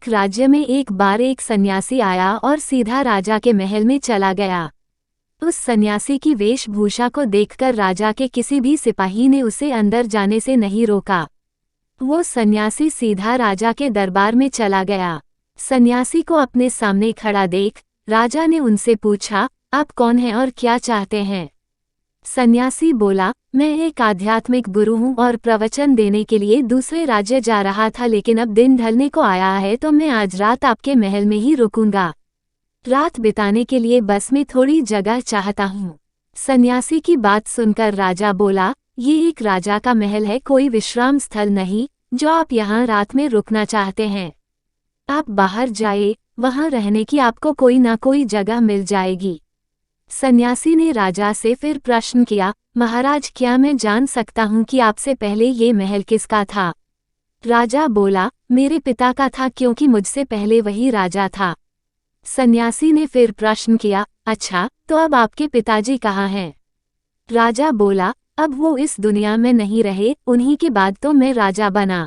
एक राज्य में एक बार एक सन्यासी आया और सीधा राजा के महल में चला गया। उस सन्यासी की वेशभूषा को देखकर राजा के किसी भी सिपाही ने उसे अंदर जाने से नहीं रोका। वो सन्यासी सीधा राजा के दरबार में चला गया। सन्यासी को अपने सामने खड़ा देख राजा ने उनसे पूछा, आप कौन हैं और क्या चाहते हैं? सन्यासी बोला, मैं एक आध्यात्मिक गुरु हूँ और प्रवचन देने के लिए दूसरे राज्य जा रहा था, लेकिन अब दिन ढलने को आया है तो मैं आज रात आपके महल में ही रुकूंगा। रात बिताने के लिए बस में थोड़ी जगह चाहता हूँ। सन्यासी की बात सुनकर राजा बोला, ये एक राजा का महल है, कोई विश्राम स्थल नहीं जो आप यहाँ रात में रुकना चाहते हैं। आप बाहर जाए, वहाँ रहने की आपको कोई ना कोई जगह मिल जाएगी। सन्यासी ने राजा से फिर प्रश्न किया, महाराज क्या मैं जान सकता हूँ कि आपसे पहले ये महल किसका था? राजा बोला, मेरे पिता का था, क्योंकि मुझसे पहले वही राजा था। सन्यासी ने फिर प्रश्न किया, अच्छा तो अब आपके पिताजी कहाँ हैं? राजा बोला, अब वो इस दुनिया में नहीं रहे, उन्हीं के बाद तो मैं राजा बना।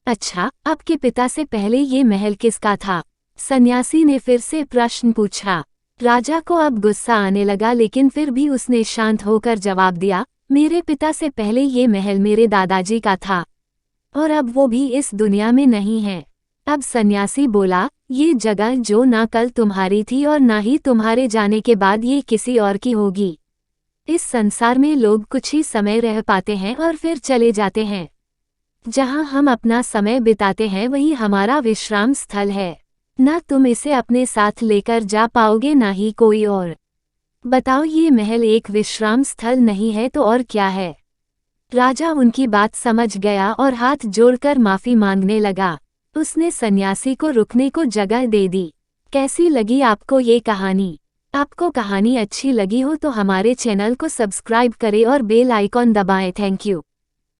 अच्छा, आपके पिता से पहले ये महल किसका था? सन्यासी ने फिर से प्रश्न पूछा। राजा को अब गुस्सा आने लगा, लेकिन फिर भी उसने शांत होकर जवाब दिया, मेरे पिता से पहले ये महल मेरे दादाजी का था और अब वो भी इस दुनिया में नहीं है। अब सन्यासी बोला, ये जगह जो ना कल तुम्हारी थी और ना ही तुम्हारे जाने के बाद ये किसी और की होगी। इस संसार में लोग कुछ ही समय रह पाते हैं और फिर चले जाते हैं। जहाँ हम अपना समय बिताते हैं वही हमारा विश्राम स्थल है। ना तुम इसे अपने साथ लेकर जा पाओगे ना ही कोई और। बताओ, ये महल एक विश्राम स्थल नहीं है तो और क्या है? राजा उनकी बात समझ गया और हाथ जोड़कर माफी मांगने लगा। उसने सन्यासी को रुकने को जगह दे दी। कैसी लगी आपको ये कहानी? आपको कहानी अच्छी लगी हो तो हमारे चैनल को सब्सक्राइब करें और बेल आइकॉन दबाएं। Thank you.